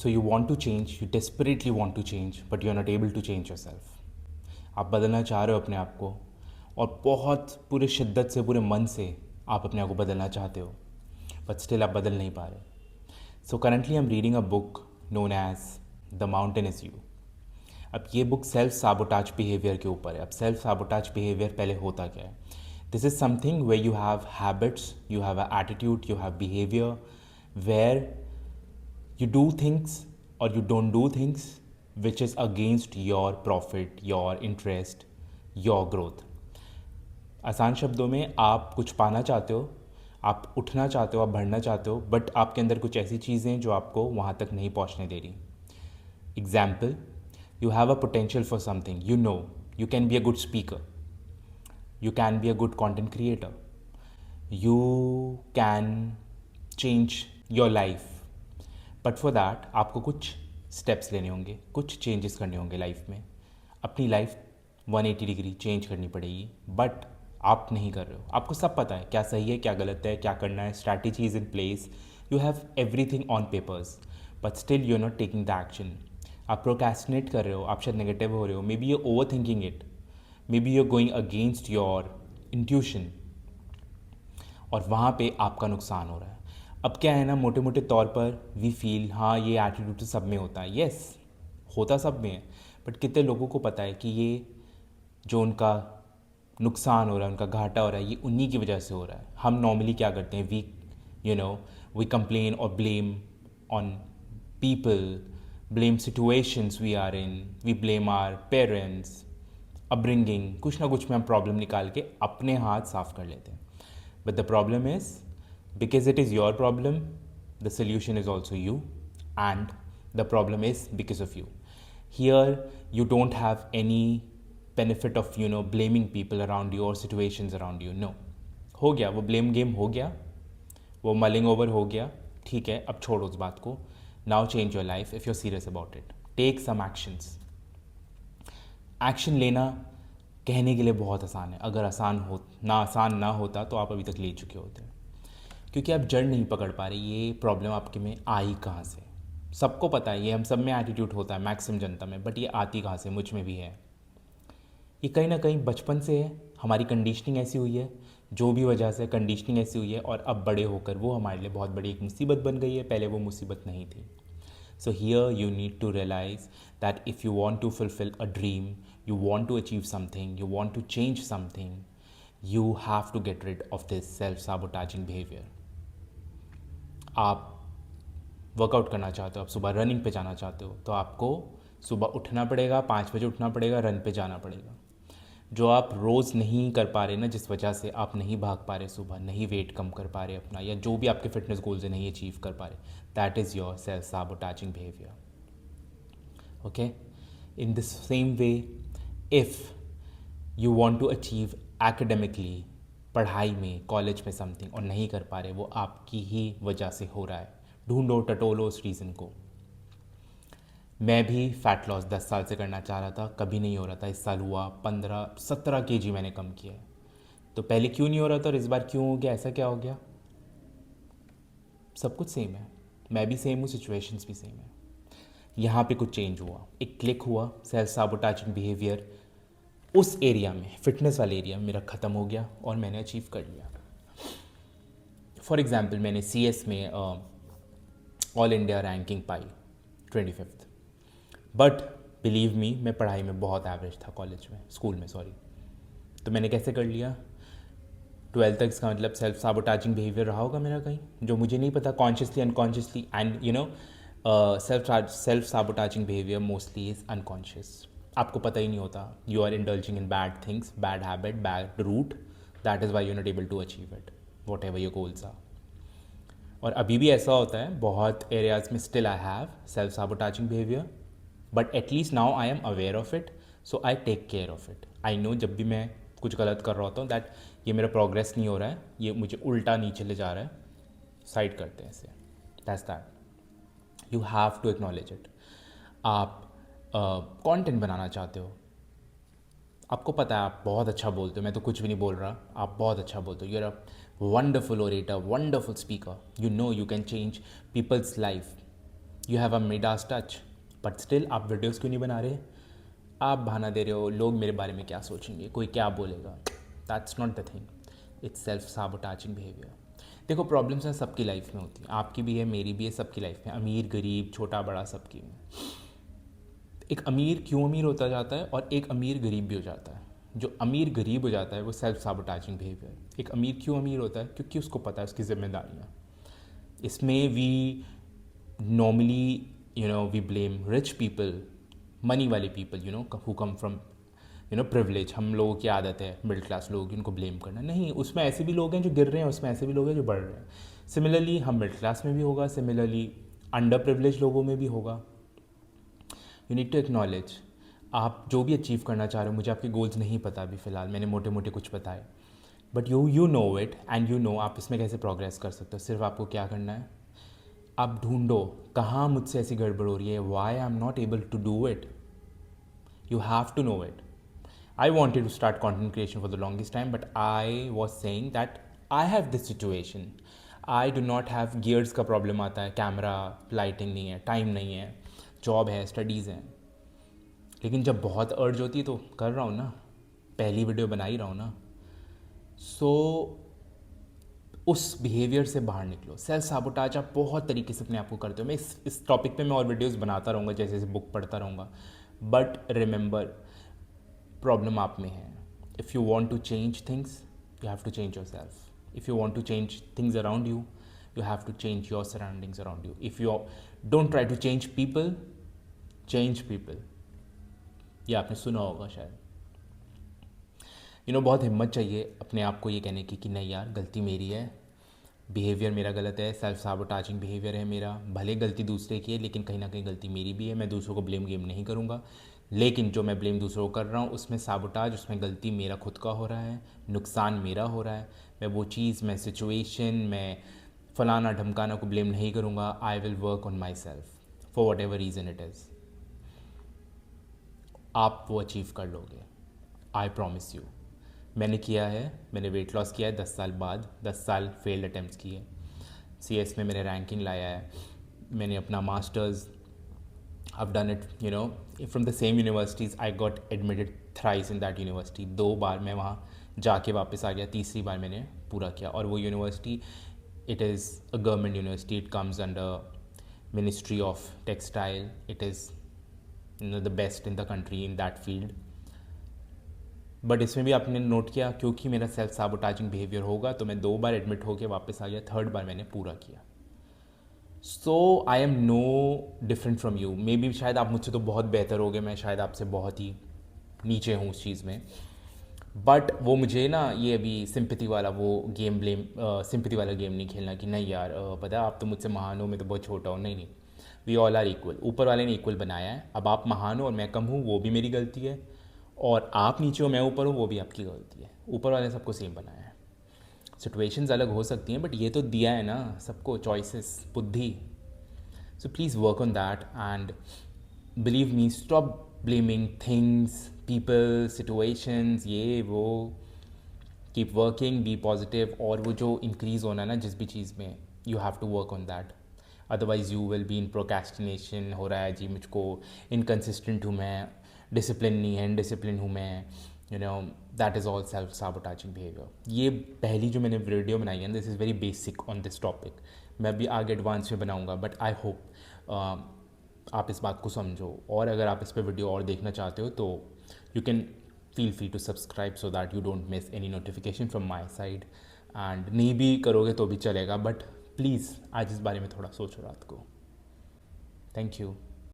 So you want to change, you desperately want to change, but you are not able to change yourself. आप बदलना चाह रहे हो अपने आप को, और बहुत पूरे शिद्दत से, पूरे मन से आप अपने आप को बदलना चाहते हो, बट स्टिल आप बदल नहीं पा रहे। So currently I am reading a book known as the mountain is you. अब ये बुक सेल्फ साबोटाज बिहेवियर के ऊपर है। अब सेल्फ साबोटाज बिहेवियर पहले होता क्या है? This is something way you have habits, you have a attitude, you have behaviour where you do things or you don't do things which is against your profit, your interest, your growth. आसान शब्दों में, आप कुछ पाना चाहते हो, आप उठना चाहते हो, आप बढ़ना चाहते हो, बट आपके अंदर कुछ ऐसी चीज़ें जो आपको वहाँ तक नहीं पहुँचने दे रही। Example, you have a potential for something, you know you can be a good speaker, you can be a good content creator, you can change your life, but for that आपको कुछ स्टेप्स लेने होंगे, कुछ changes करने होंगे life में। अपनी life 180 degree change करनी पड़ेगी, बट आप नहीं कर रहे हो। आपको सब पता है क्या सही है, क्या गलत है, क्या करना है, strategy is in place, you have everything on papers, but still you are not taking the action. आप प्रोकैस्टिनेट कर रहे हो, आप शायद नेगेटिव हो रहे हो, maybe you overthinking it, maybe you are going against your intuition, और वहाँ पे आपका नुकसान हो रहा है। अब क्या है ना, मोटे मोटे तौर पर वी फील, हाँ ये एटीट्यूड तो सब में होता है, येस होता सब में है, बट कितने लोगों को पता है कि ये जो उनका नुकसान हो रहा है, उनका घाटा हो रहा है, ये उन्हीं की वजह से हो रहा है। हम नॉर्मली क्या करते हैं, वी कंप्लेन और blame on people, blame situations we are in, we blame our parents, upbringing, कुछ ना कुछ में हम प्रॉब्लम निकाल के अपने हाथ साफ कर लेते हैं। But the problem is, because it is your problem, the solution is also you, and the problem is because of you. Here you don't have any benefit of blaming people around you or situations around you. No, हो गया वो blame game, हो गया वो mulling over, हो गया, ठीक है, अब छोड़ो उस बात को। Now change your life if you're serious about it. Take some actions. Action लेना कहने के लिए बहुत आसान है, अगर आसान ना होता तो आप अभी तक ले चुके होते। क्योंकि आप जड़ नहीं पकड़ पा रहे, ये प्रॉब्लम आपके में आई कहाँ से। सबको पता है, ये हम सब में एटीट्यूड होता है, मैक्सिमम जनता में, बट ये आती कहाँ से? मुझ में भी है। ये कहीं ना कहीं बचपन से है, हमारी कंडीशनिंग ऐसी हुई है, जो भी वजह से कंडीशनिंग ऐसी हुई है, और अब बड़े होकर वो हमारे लिए बहुत बड़ी एक मुसीबत बन गई है, पहले वो मुसीबत नहीं थी। So here you need to realize that if you want to fulfill a dream, you want to achieve something, you want to change something, you have to get rid of this self-sabotaging behavior. आप workout करना चाहते हो, आप सुबह running पे जाना चाहते हो, तो आपको सुबह उठना पड़ेगा, 5 बजे उठना पड़ेगा, रन पे जाना पड़ेगा। जो आप रोज़ नहीं कर पा रहे ना, जिस वजह से आप नहीं भाग पा रहे सुबह, नहीं वेट कम कर पा रहे अपना, या जो भी आपके फिटनेस गोल्स है नहीं अचीव कर पा रहे, that is your self sabotaging behaviour. Okay, in this same way, if you want to achieve academically, पढ़ाई में, कॉलेज में समथिंग, और नहीं कर पा रहे, वो आपकी ही वजह से हो रहा है। ढूंढो, टटोलो उस रीज़न को। मैं भी फ़ैट लॉस 10 साल से करना चाह रहा था, कभी नहीं हो रहा था। इस साल हुआ, 15-17 kg मैंने कम किया है। तो पहले क्यों नहीं हो रहा था और इस बार क्यों हो गया? ऐसा क्या हो गया? सब कुछ सेम है, मैं भी सेम हूँ, सिचुएशंस भी सेम है। यहाँ पे कुछ चेंज हुआ, एक क्लिक हुआ, सेल्फ साबोटाजिंग बिहेवियर उस एरिया में, फिटनेस वाले एरिया में मेरा ख़त्म हो गया और मैंने अचीव कर लिया। फॉर एग्ज़ाम्पल, मैंने CS में all India ranking pi, 25th। But believe me, मैं पढ़ाई में बहुत एवरेज था, कॉलेज में, स्कूल में सॉरी। तो मैंने कैसे कर लिया? 12th तक, इसका मतलब सेल्फ साबोटाजिंग बिहेवियर रहा होगा मेरा कहीं, जो मुझे नहीं पता, consciously unconsciously, and self sabotaging behaviour mostly is unconscious. आपको पता ही नहीं होता, you are indulging in bad things, bad habit, bad route, that is why you not able to achieve it, whatever your goals are. और अभी भी ऐसा होता है, बहुत एरियाज़ में still I have self sabotaging behaviour, but at least now I am aware of it, so I take care of it. I know जब भी मैं कुछ गलत कर रहा होता हूँ, दैट ये मेरा प्रोग्रेस नहीं हो रहा है, ये मुझे उल्टा नीचे ले जा रहा है, साइड करते हैं इसे, that's that. You have to acknowledge it. आप कंटेंट बनाना चाहते हो, आपको पता है आप बहुत अच्छा बोलते हो, मैं तो कुछ भी नहीं बोल रहा, आप बहुत अच्छा बोलते हो, you are a wonderful orator, wonderful speaker, you know you can change people's life, you have a Midas touch, but still आप वीडियोज़ क्यों नहीं बना रहे? आप बहाना दे रहे हो लोग मेरे बारे में क्या सोचेंगे, कोई क्या बोलेगा। That's not the thing, it's self sabotaging behaviour. देखो प्रॉब्लम्स हैं सबकी लाइफ में होती हैं, आपकी भी है, मेरी भी है, सबकी लाइफ में, अमीर गरीब छोटा बड़ा सबकी में। एक अमीर क्यों अमीर होता जाता है और एक अमीर गरीब भी हो जाता है। जो अमीर गरीब हो जाता है वो सेल्फ साबोटाचिंग बिहेवियर। एक अमीर क्यों अमीर होता है? क्योंकि उसको पता है उसकी जिम्मेदारियाँ। इसमें we normally we blame rich people, money वाले people who come from privilege. हम लोगों की आदत है मिडिल क्लास लोग उनको ब्लेम करना। नहीं, उसमें ऐसे भी लोग हैं जो गिर रहे हैं, उसमें ऐसे भी लोग हैं जो बढ़ रहे हैं। सिमिलरली हम मिडिल क्लास में भी होगा, सिमिलरली अंडर प्रिविलेज लोगों में भी होगा। यू नीड टू एक्नॉलेज आप जो भी अचीव करना चाह रहे हो। मुझे आपके गोल्स नहीं पता अभी फ़िलहाल, मैंने मोटे मोटे कुछ बताए, but you know it and you know आप इसमें कैसे प्रोग्रेस कर सकते हो। सिर्फ आपको क्या करना है, आप ढूंढो कहाँ मुझसे ऐसी गड़बड़ हो रही है, why I am not able to do it. You have to know it. I wanted to start content creation for the longest time, but I was saying that I have this situation. I do not have gears का problem आता है, camera lighting नहीं है, time नहीं है, job है, studies हैं। लेकिन जब बहुत अर्ज होती है तो कर रहा हूँ ना, पहली वीडियो बना ही रहा हूँ ना। सो उस बिहेवियर से बाहर निकलो। सेल्फ साबोटाज आप बहुत तरीके से अपने आप को करते हो। मैं इस टॉपिक पे मैं और वीडियोस बनाता रहूँगा, जैसे जैसे बुक पढ़ता रहूँगा। बट रिमेंबर, प्रॉब्लम आप में है। If you want to change things, you have to change yourself. If you want to change things around you, you have to change your surroundings around you. If you don't try to change people, change people. ये आपने सुना होगा शायद। बहुत हिम्मत चाहिए अपने आप को ये कहने की कि नहीं यार, गलती मेरी है, बिहेवियर मेरा गलत है, सेल्फ साबोटाचिंग बिहेवियर है मेरा। भले गलती दूसरे की है, लेकिन कहीं ना कहीं गलती मेरी भी है। मैं दूसरों को ब्लेम गेम नहीं करूँगा, लेकिन जो मैं ब्लेम दूसरों को कर रहा हूँ उसमें साबोटाज, उसमें गलती मेरा खुद का हो रहा है, नुकसान मेरा हो रहा है। मैं वो चीज़, मैं सिचुएशन, मैं फलाना ढमकाना को ब्लेम नहीं करूँगा। I will work on my self for what ever reason it is. आप वो अचीव कर लोगे, आई प्रॉमिस यू। मैंने किया है, मैंने वेट लॉस किया है 10 साल बाद, 10 साल फेल्ड अटैम्प्ट्स किए, CS में मैंने रैंकिंग लाया है, मैंने अपना masters, I've done it from the same universities. I got admitted thrice in that university. 2 बार मैं वहाँ जाके वापस आ गया, तीसरी बार मैंने पूरा किया। और वो university, it is a government university, it comes under ministry of textile, it is the best in the country in that field. But इसमें भी आपने नोट किया, क्योंकि मेरा सेल्फ साबोटाजिंग बिहेवियर होगा तो मैं 2 बार एडमिट होकर वापस आ गया, 3rd बार मैंने पूरा किया। So I am no different from you. Maybe शायद आप मुझसे तो बहुत बेहतर हो गए, मैं शायद आपसे बहुत ही नीचे हूँ उस चीज़ में। बट वो मुझे ना ये अभी सिंपैथी वाला वो गेम सिंपैथी वाला गेम नहीं खेलना कि नहीं यार पता है आप तो मुझसे महान हो, मैं तो बहुत छोटा हूँ। नहीं, वी ऑल आर इक्वल। ऊपर वाले ने इक्वल बनाया है। अब आप महान हो और मैं कम हूँ, वो भी मेरी गलती है, और आप नीचे हो मैं ऊपर हूँ, वो भी आपकी गलती है। ऊपर वाले ने सबको सेम बनाया है। सिचुएशंस अलग हो सकती हैं, बट ये तो दिया है ना सबको, चॉइसेस, बुद्धि। So please work on that and believe me, stop blaming things, people, situations, ये वो। Keep working, be positive. और वो जो इंक्रीज़ होना है ना जिस भी चीज़ में, you have to work on that, otherwise you will be in procrastination. हो रहा है जी मुझको, इनकन्सिस्टेंट हूँ मैं, डिसिप्लिन नहीं है, इनडिसिप्लिन हूँ मैं, that is all self sabotaging behaviour. ये पहली जो मैंने वीडियो बनाई है, this is very basic on this topic. मैं भी आगे एडवांस में बनाऊंगा, बट आई होप आप इस बात को समझो। और अगर आप इस पर वीडियो और देखना चाहते हो तो you can feel free to subscribe so that you don't miss any notification from my side. And नहीं भी करोगे तो भी चलेगा, बट प्लीज़ आज इस बारे में थोड़ा सोचो रात को। Thank you.